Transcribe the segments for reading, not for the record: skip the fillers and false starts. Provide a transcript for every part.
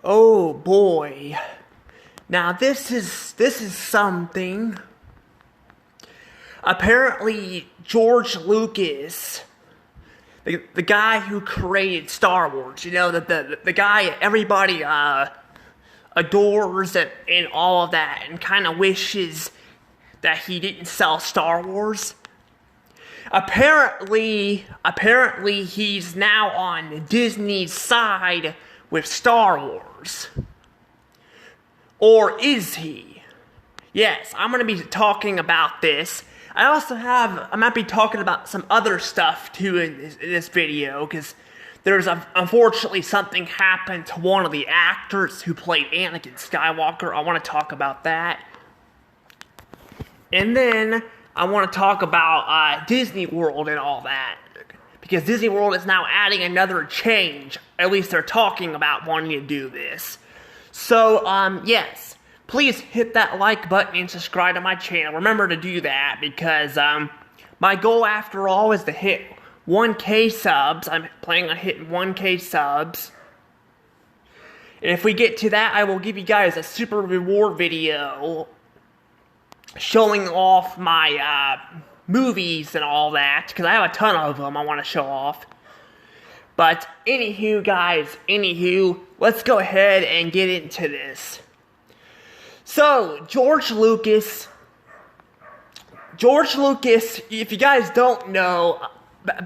Oh boy. Now this is something. Apparently George Lucas, the guy who created Star Wars, the guy everybody adores and all of that, and kind of wishes that he didn't sell Star Wars. Apparently he's now on Disney's side with Star Wars. Or is he? Yes, I'm going to be talking about this. I might be talking about some other stuff too in this video, because there's unfortunately something happened to one of the actors who played Anakin Skywalker. I want to talk about that. And then I want to talk about Disney World and all that, because Disney World is now adding another change. At least they're talking about wanting to do this. So, yes, please hit that like button and subscribe to my channel. Remember to do that, because my goal, after all, is to hit 1K subs. I'm planning on hitting 1K subs. And if we get to that, I will give you guys a super reward video showing off my movies and all that, because I have a ton of them I want to show off. But anywho, guys, let's go ahead and get into this. So, George Lucas, if you guys don't know,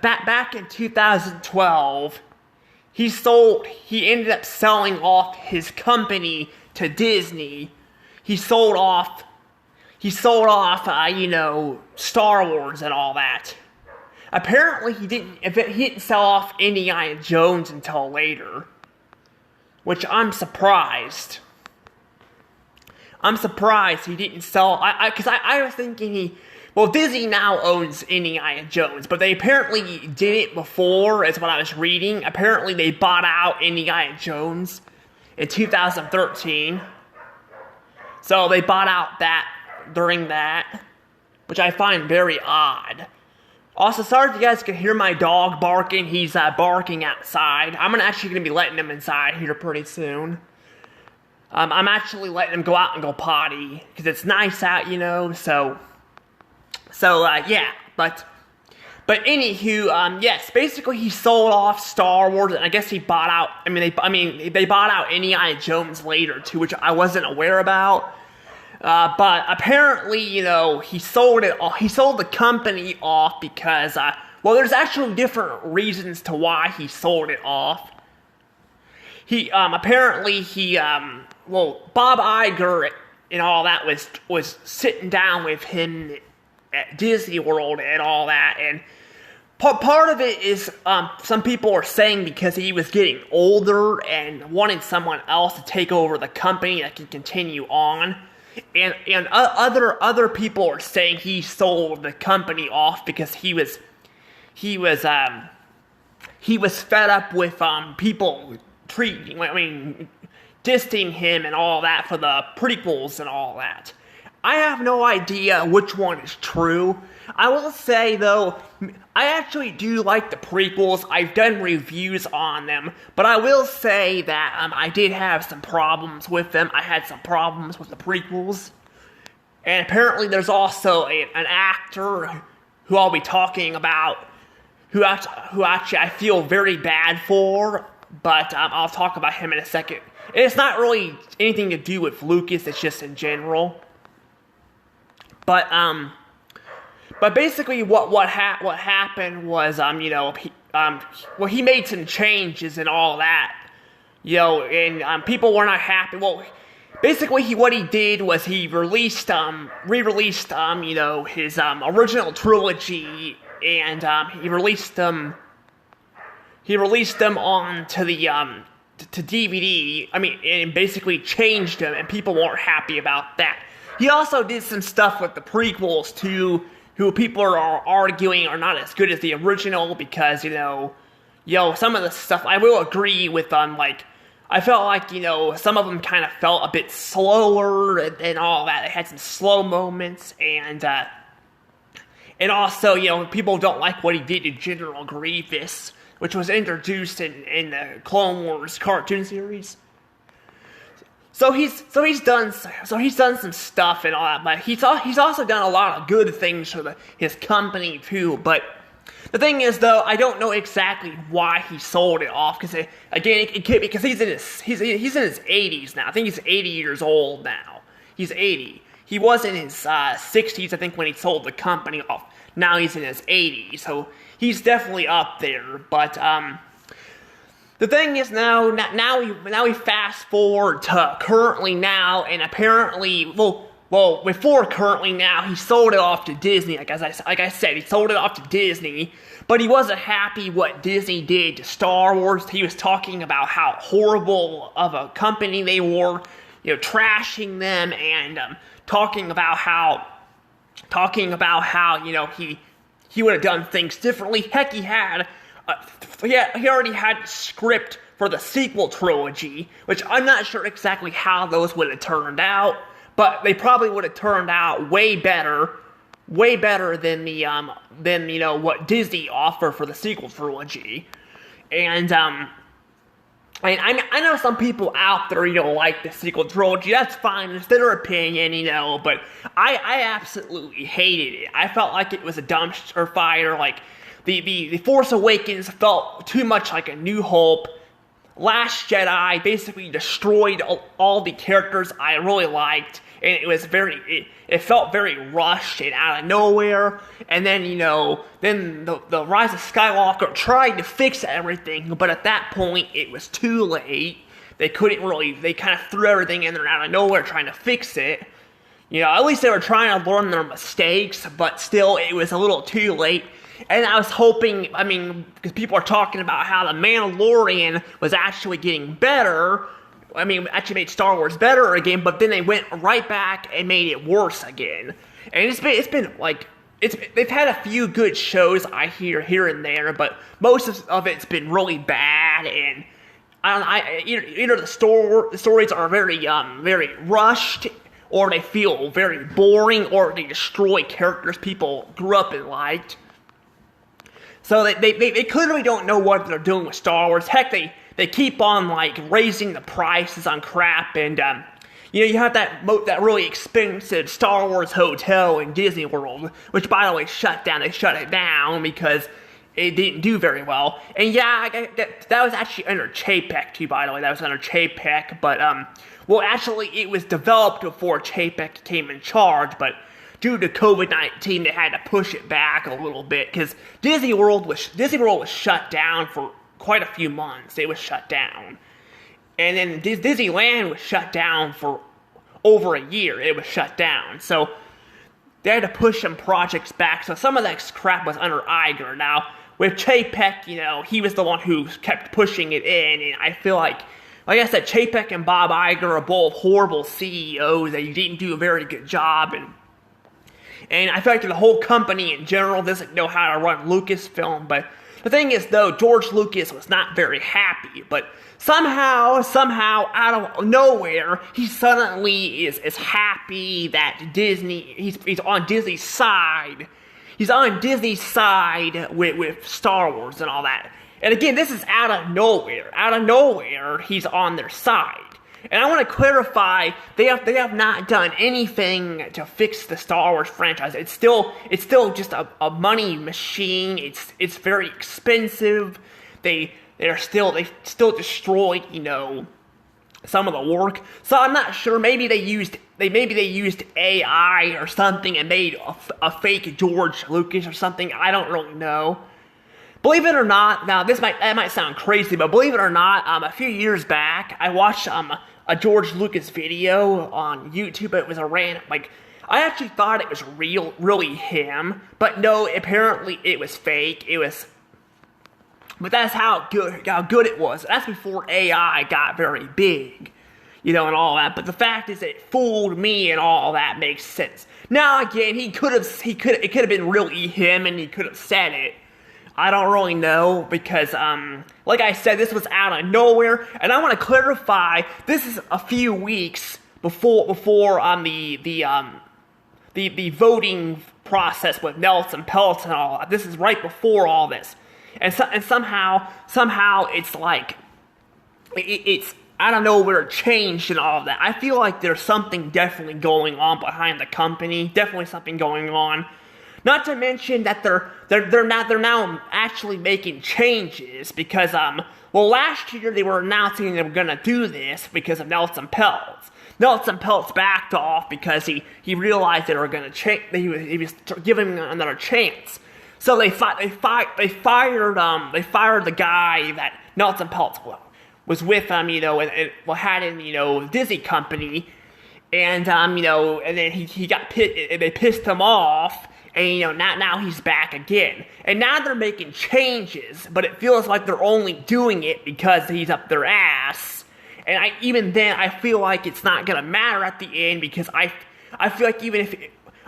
back in 2012, he ended up selling off his company to Disney. He sold off, Star Wars and all that. Apparently, he didn't sell off Indiana Jones until later, which I'm surprised. I'm surprised he didn't sell, because I was thinking Disney now owns Indiana Jones, but they apparently did it before, is what I was reading. Apparently, they bought out Indiana Jones in 2013. So they bought out that during that, which I find very odd. Also, sorry if you guys can hear my dog barking. He's barking outside. I'm actually going to be letting him inside here pretty soon. I'm actually letting him go out and go potty, because it's nice out, so yeah. But anywho, yes, basically he sold off Star Wars, and I guess he bought out, they bought out Indiana Jones later too, which I wasn't aware about. But apparently, he sold the company off because, there's actually different reasons to why he sold it off. Bob Iger and all that was sitting down with him at Disney World and all that, and part of it is, some people are saying because he was getting older and wanted someone else to take over the company that can continue on. And other people are saying he sold the company off because he was fed up with people dissing him and all that for the prequels and all that. I have no idea which one is true. I will say, though, I actually do like the prequels. I've done reviews on them, but I will say that I did have some problems with them. I had some problems with the prequels. And apparently there's also an actor who I'll be talking about who actually I feel very bad for, but I'll talk about him in a second. And it's not really anything to do with Lucas, it's just in general. But basically what happened was, he made some changes and all that, and people were not happy. Well, basically what he did was he re-released, his original trilogy, and he released them on to the to DVD. And basically changed them, and people weren't happy about that. He also did some stuff with the prequels too, who people are arguing are not as good as the original, because, some of the stuff, I will agree with, I felt like, some of them kind of felt a bit slower and all that. They had some slow moments, and also, people don't like what he did to General Grievous, which was introduced in the Clone Wars cartoon series. he's done some stuff and all that, but he's also done a lot of good things for his company too. But the thing is, though, I don't know exactly why he sold it off. Because it could because he's in his 80s now. I think he's 80 years old now. He's 80. He was in his 60s, I think, when he sold the company off. Now he's in his 80s, so he's definitely up there. But the thing is, now we fast forward to currently now, and apparently, well, before currently now, he sold it off to Disney. Like I said, he sold it off to Disney, but he wasn't happy what Disney did to Star Wars. He was talking about how horrible of a company they were, trashing them, and talking about how, he would have done things differently. Heck, he already had a script for the sequel trilogy, which I'm not sure exactly how those would have turned out. But they probably would have turned out way better than what Disney offered for the sequel trilogy. And I know some people out there like the sequel trilogy. That's fine, it's their opinion, but I absolutely hated it. I felt like it was a dumpster fire. Like the Force Awakens felt too much like A New Hope. Last Jedi basically destroyed all the characters I really liked. And it felt very rushed and out of nowhere. And then, then the Rise of Skywalker tried to fix everything, but at that point, it was too late. They kind of threw everything in there out of nowhere trying to fix it. At least they were trying to learn their mistakes, but still, it was a little too late. And I was hoping, because people are talking about how The Mandalorian was actually getting better. Actually made Star Wars better again, but then they went right back and made it worse again. And they've had a few good shows I hear here and there, but most of it's been really bad. And either the stories are very rushed, or they feel very boring, or they destroy characters people grew up and liked. So they clearly don't know what they're doing with Star Wars. Heck, they keep on raising the prices on crap, and you have that really expensive Star Wars hotel in Disney World, which by the way shut down. They shut it down because it didn't do very well. And yeah, that was actually under Chapek too. By the way, that was under Chapek, but actually it was developed before Chapek came in charge, but due to COVID-19, they had to push it back a little bit because Disney World was shut down for quite a few months. It was shut down. And then Disneyland was shut down for over a year. It was shut down. So they had to push some projects back. So some of that crap was under Iger. Now, with Chapek, he was the one who kept pushing it in. And I feel like I said, Chapek and Bob Iger are both horrible CEOs. They didn't do a very good job. And I feel like the whole company in general doesn't know how to run Lucasfilm. But the thing is, though, George Lucas was not very happy. But somehow, out of nowhere, he suddenly is happy that Disney, he's on Disney's side. He's on Disney's side with Star Wars and all that. And again, this is out of nowhere. Out of nowhere, he's on their side. And I want to clarify, they have not done anything to fix the Star Wars franchise. It's still just a money machine. It's very expensive. They still destroy, some of the work. So I'm not sure. Maybe they used AI or something and made a fake George Lucas or something. I don't really know. Believe it or not, now that might sound crazy, but believe it or not, a few years back, I watched a George Lucas video on YouTube. It was a random, I actually thought it was really him, but no, apparently it was fake. But that's how good it was. That's before AI got very big, and all that. But the fact is, it fooled me, and all that makes sense. Now again, it could have been really him, and he could have said it. I don't really know because, like I said, this was out of nowhere, and I want to clarify. This is a few weeks before the voting process with Nelson Peltz and all that. This is right before all this, and somehow it's out of nowhere changed and all of that. I feel like there's something definitely going on behind the company. Definitely something going on. Not to mention that they're now actually making changes because last year they were announcing they were gonna do this because of Nelson Peltz. Nelson Peltz backed off because he realized they were gonna change. He was giving him another chance. So they fired the guy that Nelson Peltz was with and had in the Disney company, and and then he got pissed. They pissed him off. And now he's back again. And now they're making changes, but it feels like they're only doing it because he's up their ass. And even then, I feel like it's not gonna matter at the end because I feel like even if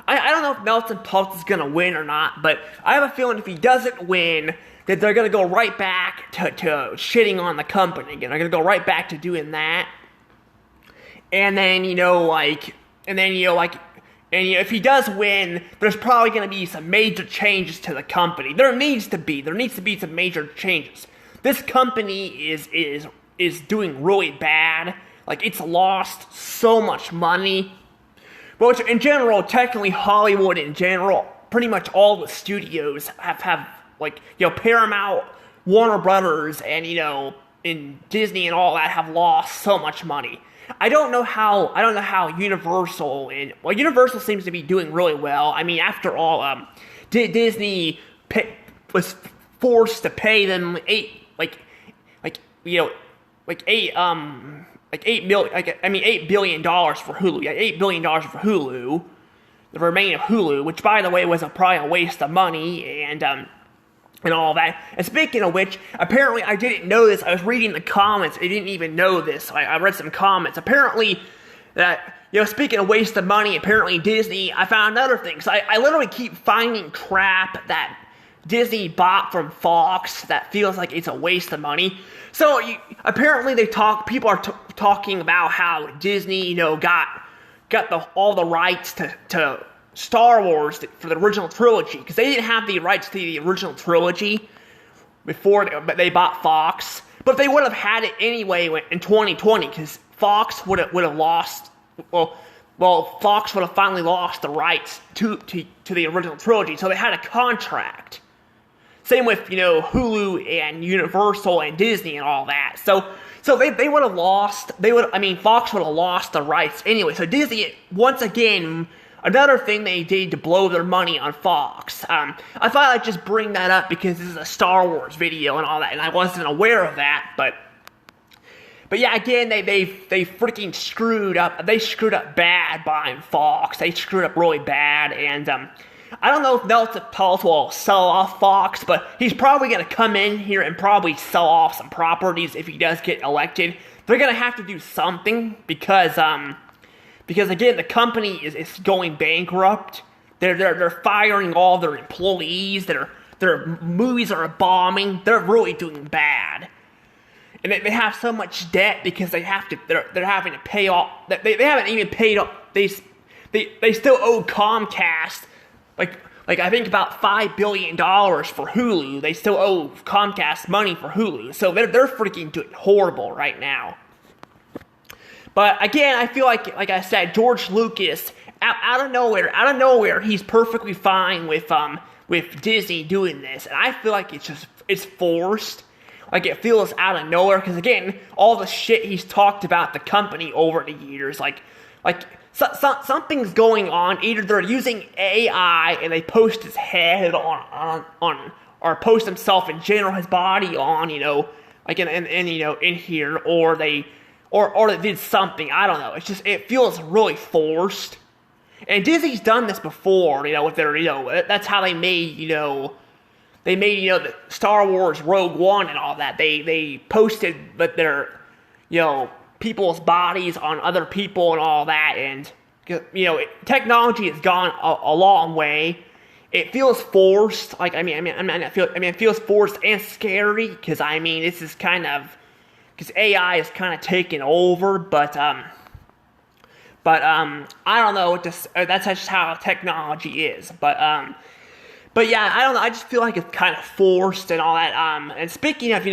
I don't know if Nelson Peltz is gonna win or not, but I have a feeling if he doesn't win, that they're gonna go right back to shitting on the company again. They're gonna go right back to doing that. And then if he does win, there's probably going to be some major changes to the company. There needs to be some major changes. This company is doing really bad. Like, it's lost so much money. But in general, technically Hollywood in general, pretty much all the studios have Paramount, Warner Brothers, and in Disney and all that have lost so much money. I don't know how Universal Universal seems to be doing really well. I mean, after all, Disney was forced to pay them $8 billion for Hulu. Yeah, $8 billion for Hulu. The remaining of Hulu, which by the way was probably a waste of money and all that. And speaking of which, apparently I didn't know this. I was reading the comments. I didn't even know this. I read some comments. Apparently, speaking of waste of money, apparently Disney, I found another thing. So I literally keep finding crap that Disney bought from Fox that feels like it's a waste of money. So apparently people are talking about how Disney, got all the rights to Star Wars for the original trilogy, because they didn't have the rights to the original trilogy before they bought Fox, but they would have had it anyway in 2020, because Fox would have lost. Fox would have finally lost the rights to the original trilogy, so they had a contract. Same with Hulu and Universal and Disney and all that. So they would have lost. Fox would have lost the rights anyway. So Disney, once again. Another thing they did to blow their money on Fox. I thought I'd just bring that up because this is a Star Wars video and all that, and I wasn't aware of that. But yeah, again, they freaking screwed up. They screwed up bad buying Fox. They screwed up really bad, and I don't know if Nelson Peltz will sell off Fox, but he's probably going to come in here and probably sell off some properties if he does get elected. They're going to have to do something because again, the company is going bankrupt. They're firing all their employees. Their movies are bombing. They're really doing bad, and they have so much debt because they're having to pay off. They haven't even paid off. They still owe Comcast like I think about $5 billion for Hulu. They still owe Comcast money for Hulu, so they're freaking doing horrible right now. But again, I feel like I said, George Lucas, out of nowhere, he's perfectly fine with Disney doing this, and I feel like it's forced. Like, it feels out of nowhere, because again, all the shit he's talked about the company over the years, something's going on. Either they're using AI and they post his head on or post himself in general, his body on, in here, or they did something. I don't know. It feels really forced. And Disney's done this before, with their, that's how they made, the Star Wars Rogue One and all that. They posted, their, people's bodies on other people and all that. And, technology has gone a long way. It feels forced. It feels forced and scary, because, this is because AI is kind of taken over, but I don't know. That's just how technology is. But yeah, I don't know. I just feel like it's kind of forced and all that. And speaking of,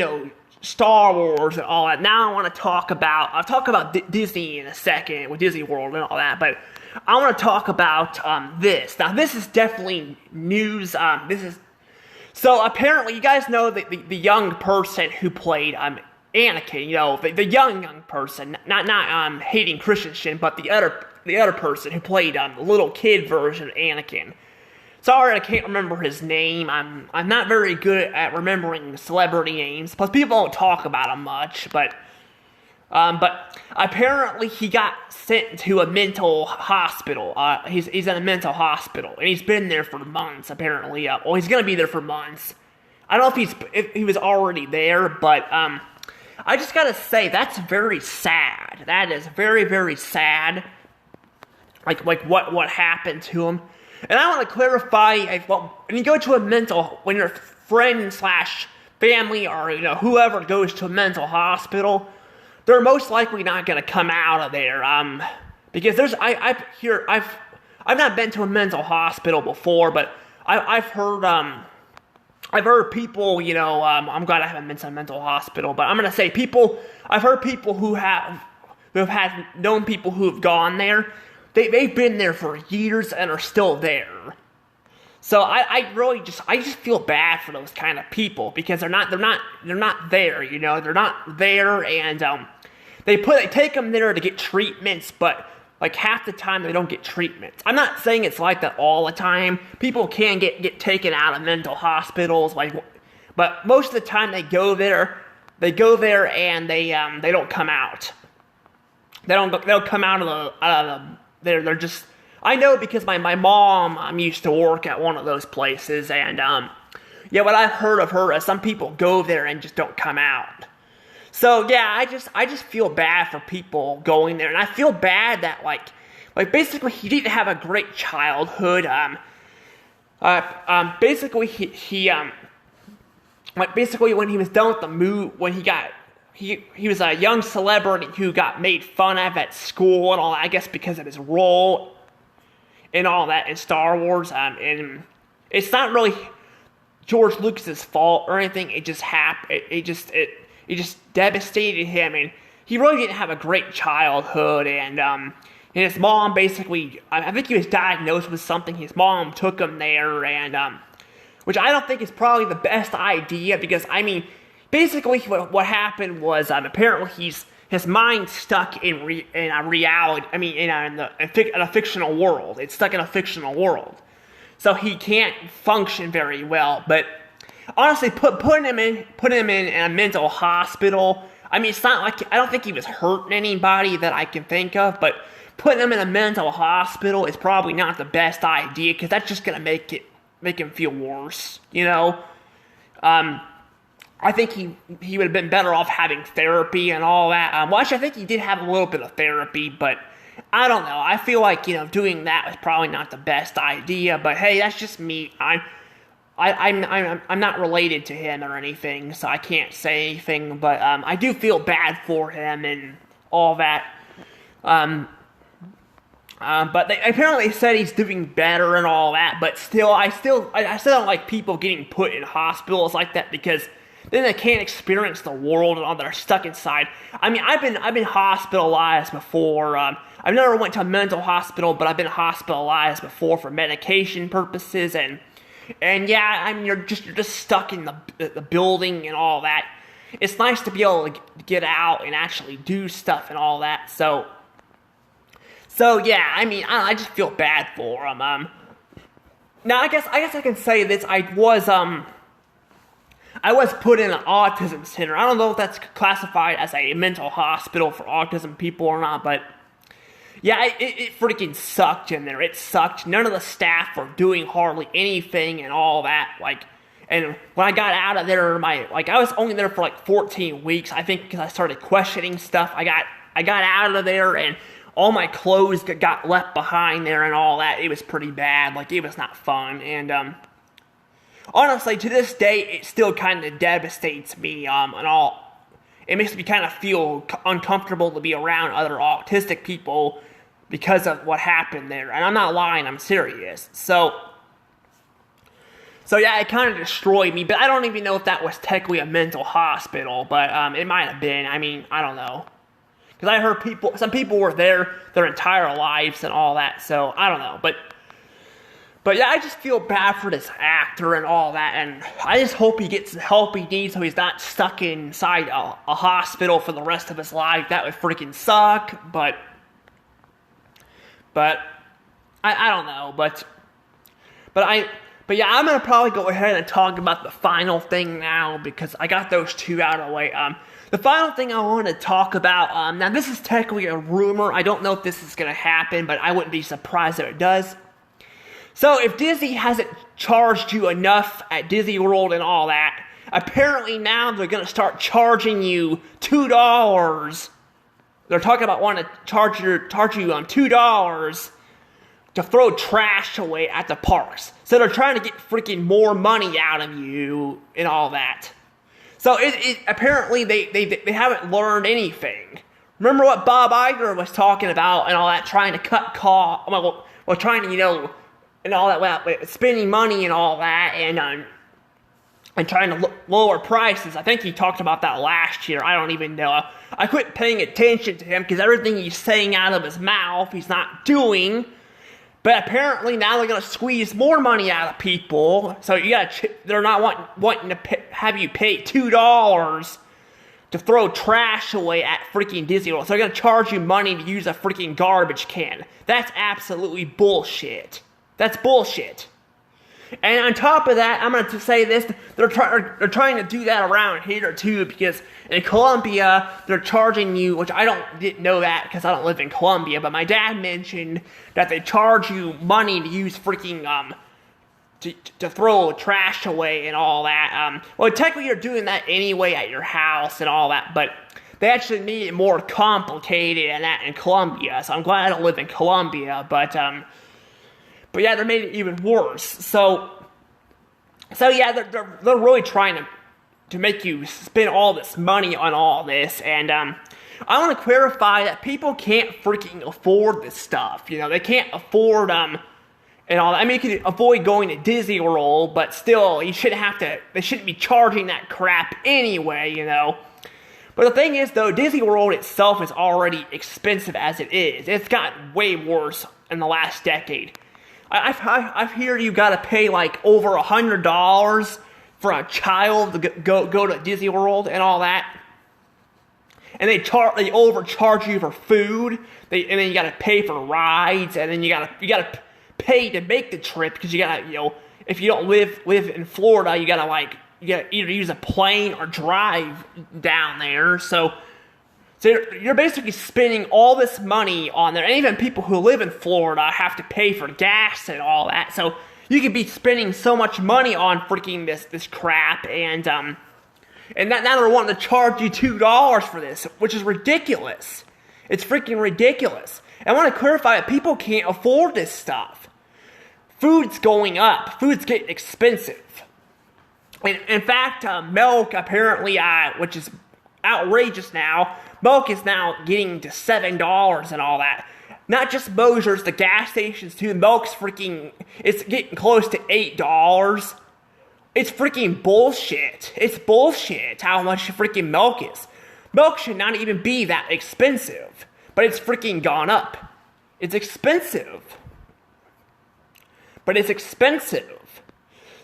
Star Wars and all that. Now I'll talk about Disney in a second with Disney World and all that, but I want to talk about this. Now this is definitely news. So apparently you guys know that the young person who played Anakin, the young person, not Hayden Christensen, but the other person who played the little kid version of Anakin. Sorry, I can't remember his name. I'm not very good at remembering celebrity names. Plus, people don't talk about him much. But apparently he got sent to a mental hospital. He's in a mental hospital, and he's been there for months. Apparently, he's gonna be there for months. I don't know if he was already there, but I just gotta say that's very sad. That is very, very sad. Like what happened to him. And I want to clarify, when you go to when your friend / family or whoever goes to a mental hospital, they're most likely not going to come out of there. Because I've not been to a mental hospital before, but I've heard people, I'm glad I haven't been to a mental hospital, but I'm going to say I've heard people who have known people who have gone there. They've been there for years and are still there. So I just feel bad for those kind of people because they're not there, they're not there, and they take them there to get treatments, but like half the time they don't get treatments. I'm not saying it's like that all the time. People can get taken out of mental hospitals, but most of the time they go there and they don't come out. They don't come out of the they're just, I know because my mom used to work at one of those places, and what I've heard of her is some people go there and just don't come out. So yeah, I just feel bad for people going there, and I feel bad that like basically he didn't have a great childhood. Basically when he was done with the move, when he was a young celebrity who got made fun of at school and all that, I guess because of his role and all that in Star Wars. And it's not really George Lucas's fault or anything. It just happened. It just devastated him, and he really didn't have a great childhood. And his mom basically, I think he was diagnosed with something. His mom took him there, and which I don't think is probably the best idea because basically, what happened was apparently his mind stuck in a reality. in a fictional world. It's stuck in a fictional world, so he can't function very well. But honestly, putting him in a mental hospital. It's not like I don't think he was hurting anybody that I can think of. But putting him in a mental hospital is probably not the best idea because that's just gonna make him feel worse. I think he would have been better off having therapy and all that. Actually, I think he did have a little bit of therapy, but I don't know. I feel like doing that was probably not the best idea. But hey, that's just me. I'm not related to him or anything, so I can't say anything. But I do feel bad for him and all that. But they apparently said he's doing better and all that. But still, I still don't like people getting put in hospitals like that because then they can't experience the world and all that are stuck inside. I've been hospitalized before. I've never went to a mental hospital, but I've been hospitalized before for medication purposes, and yeah, you're just stuck in the building and all that. It's nice to be able to get out and actually do stuff and all that. So yeah, I just feel bad for him. Now I guess I can say this. I was put in an autism center. I don't know if that's classified as a mental hospital for autism people or not, but yeah, it freaking sucked in there. It sucked. None of the staff were doing hardly anything and all that. And when I got out of there, I was only there for 14 weeks. I think because I started questioning stuff. I got out of there and all my clothes got left behind there and all that. It was pretty bad. It was not fun. And honestly, to this day, it still kind of devastates me, and all. It makes me kind of feel uncomfortable to be around other autistic people because of what happened there. And I'm not lying, I'm serious. So So yeah, it kind of destroyed me, but I don't even know if that was technically a mental hospital, but it might have been. I mean, I don't know. Because I heard some people were there their entire lives and all that, so I don't know. But yeah, I just feel bad for this actor and all that, and I just hope he gets the help he needs so he's not stuck inside a hospital for the rest of his life. That would freaking suck, but I don't know, but yeah, I'm gonna probably go ahead and talk about the final thing now because I got those two out of the way. The final thing I want to talk about, now this is technically a rumor. I don't know if this is gonna happen, but I wouldn't be surprised if it does. So if Disney hasn't charged you enough at Disney World and all that, apparently now they're gonna start charging you $2. They're talking about wanting to charge you $2 to throw trash away at the parks. So they're trying to get freaking more money out of you and all that. So apparently they haven't learned anything. Remember what Bob Iger was talking about and all that, trying to cut costs, trying to, and all that, spending money and all that, and trying to lower prices. I think he talked about that last year. I don't even know. I quit paying attention to him because everything he's saying out of his mouth, he's not doing. But apparently now they're going to squeeze more money out of people. So they're not wanting to have you pay $2 to throw trash away at freaking Disney World. So they're going to charge you money to use a freaking garbage can. That's absolutely bullshit. That's bullshit. And on top of that, I'm going to say this, they're trying to do that around here too, because in Colombia, they're charging you, which didn't know that because I don't live in Colombia, but my dad mentioned that they charge you money to use freaking, to throw trash away and all that. Well, technically you're doing that anyway at your house and all that, but they actually made it more complicated than that in Colombia, so I'm glad I don't live in Colombia, but yeah, they made it even worse. So yeah, they're really trying to make you spend all this money on all this, and I want to clarify that people can't freaking afford this stuff. They can't afford and all that. I mean, you can avoid going to Disney World, but still, they shouldn't be charging that crap anyway. But the thing is, though, Disney World itself is already expensive as it is. It's gotten way worse in the last decade. I've heard you gotta pay like over $100 for a child to go to Disney World and all that, and they overcharge you for food. And then you gotta pay for rides, and then you gotta pay to make the trip because you gotta if you don't live in Florida, you gotta either use a plane or drive down there. So you're basically spending all this money on there, and even people who live in Florida have to pay for gas and all that. So you could be spending so much money on freaking this crap, and now they're wanting to charge you $2 for this, which is ridiculous. It's freaking ridiculous. And I want to clarify that people can't afford this stuff. Food's going up. Food's getting expensive. In fact, milk apparently, which is outrageous now. Milk is now getting to $7 and all that. Not just Mosher's, the gas stations too. Milk's it's getting close to $8. It's freaking bullshit. It's bullshit how much freaking milk is. Milk should not even be that expensive, but it's freaking gone up. It's expensive. But it's expensive.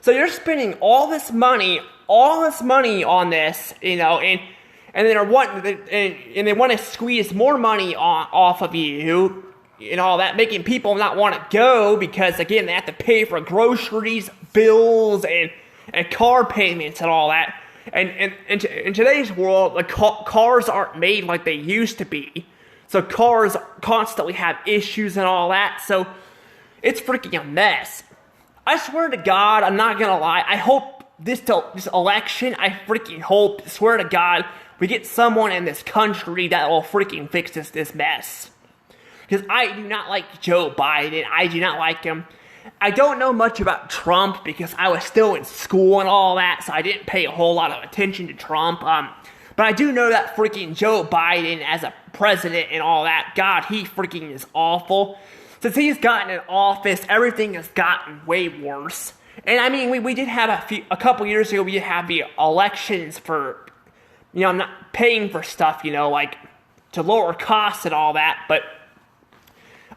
So you're spending all this money on this, and they want to squeeze more money off of you and all that, making people not want to go because, again, they have to pay for groceries, bills, and car payments and all that. And in today's world, the cars aren't made like they used to be. So cars constantly have issues and all that. So it's freaking a mess. I swear to God, I'm not gonna lie. I hope this election, I freaking hope, swear to God, we get someone in this country that will freaking fix this mess. Because I do not like Joe Biden. I do not like him. I don't know much about Trump because I was still in school and all that, so I didn't pay a whole lot of attention to Trump. But I do know that freaking Joe Biden as a president and all that, God, he freaking is awful. Since he's gotten in office, everything has gotten way worse. And I mean, we did have a couple years ago, we did have the elections for, not paying for stuff, like to lower costs and all that. But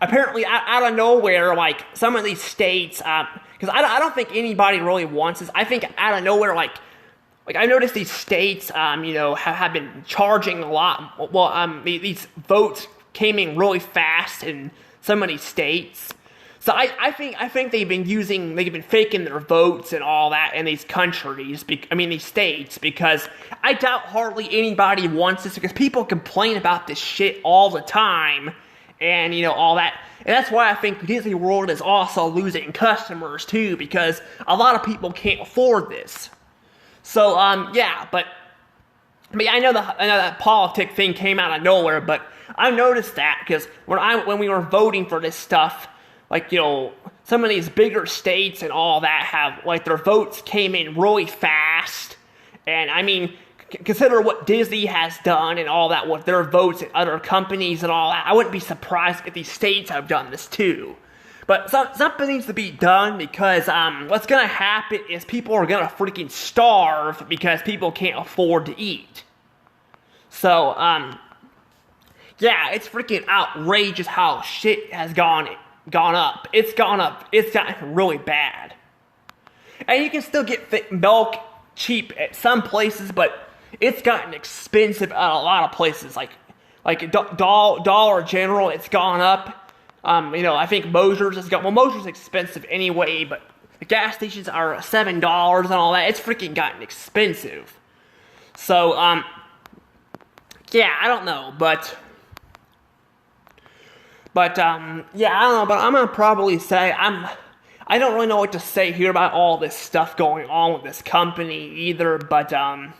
apparently, out of nowhere, like some of these states, because I don't think anybody really wants this. I think out of nowhere, like I noticed these states, have been charging a lot. Well, these votes came in really fast in some of these states. So I think they've been faking their votes and all that in these countries, these states, because I doubt hardly anybody wants this, because people complain about this shit all the time, and, all that. And that's why I think Disney World is also losing customers, too, because a lot of people can't afford this. So, yeah, but I know that politic thing came out of nowhere, but I noticed that, because when we were voting for this stuff, like, some of these bigger states and all that have, like, their votes came in really fast. And, I mean, consider what Disney has done and all that with their votes and other companies and all that. I wouldn't be surprised if these states have done this, too. But something needs to be done, because what's going to happen is people are going to freaking starve because people can't afford to eat. So, yeah, it's freaking outrageous how shit has gone up. It's gone up. It's gotten really bad. And you can still get milk cheap at some places, but it's gotten expensive at a lot of places. Like Dollar General, it's gone up. I think Mosher's Mosher's expensive anyway, but the gas stations are $7 and all that. It's freaking gotten expensive. So, yeah, I don't know, but yeah, I don't know, but I'm gonna probably say I don't really know what to say here about all this stuff going on with this company either, but yeah,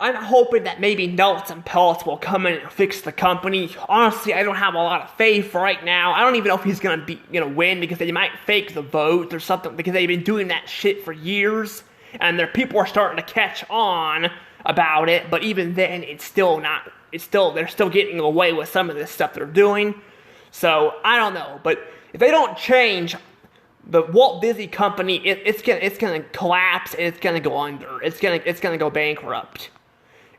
I'm hoping that maybe Nelson Peltz will come in and fix the company. Honestly, I don't have a lot of faith right now. I don't even know if he's gonna win, because they might fake the vote or something, because they've been doing that shit for years, and people are starting to catch on about it. But even then, they're still getting away with some of this stuff they're doing. So I don't know, but if they don't change, the Walt Disney Company, it's gonna collapse, and it's gonna go under. It's gonna go bankrupt.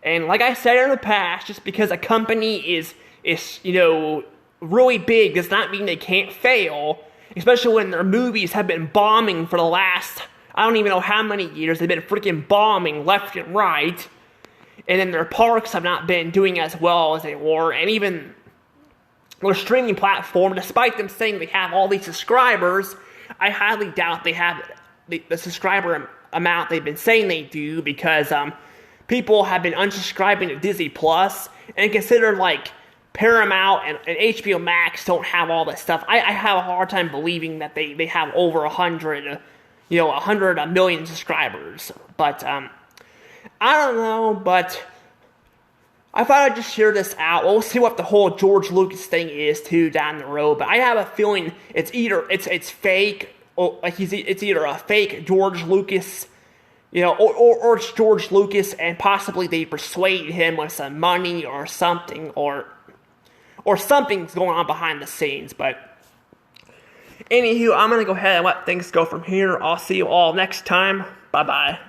And like I said in the past, just because a company is really big does not mean they can't fail. Especially when their movies have been bombing for the last, I don't even know how many years. They've been freaking bombing left and right. And then their parks have not been doing as well as they were. And even their streaming platform, despite them saying they have all these subscribers, I highly doubt they have the subscriber amount they've been saying they do, because people have been unsubscribing to Disney Plus, and consider like Paramount and HBO Max don't have all this stuff. I have a hard time believing that they have over 100 million subscribers. But I don't know, but I thought I'd just share this out. We'll see what the whole George Lucas thing is too down the road. But I have a feeling it's fake, or like it's either a fake George Lucas, or it's George Lucas, and possibly they persuade him with some money or something, or something's going on behind the scenes. But anywho, I'm gonna go ahead and let things go from here. I'll see you all next time. Bye bye.